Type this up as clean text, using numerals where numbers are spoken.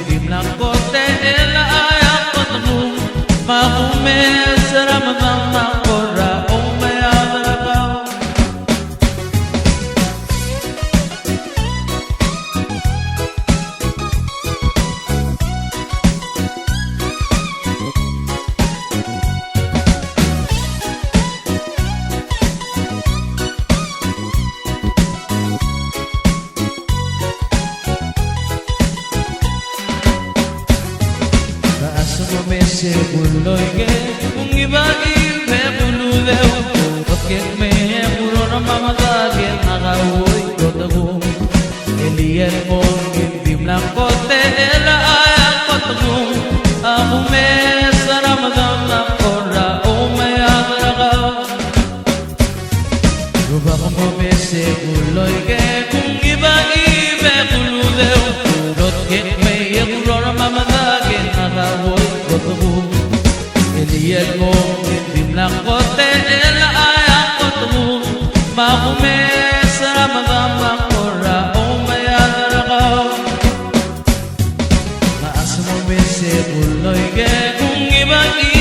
Kim lang kote ela ayak patnum Makume seram mama kora Umaya malakaw Mese buloy ke ungi bagi pe bulu deu Oke me puro na mamata ke nagawoy kotago Elier mo gindim lang kote ela ayak kotago Ako me saramadam na kora umaya kalakaw Ruba ko mo mese buloy ke ungi bagi pe bulu deu Oke me puro na mamata ke nagawoy Elier mo gindim lang kote ela ayak kotago Makume saramadam na kora umaya kalakaw Maas mo bese buloy ke kung ibang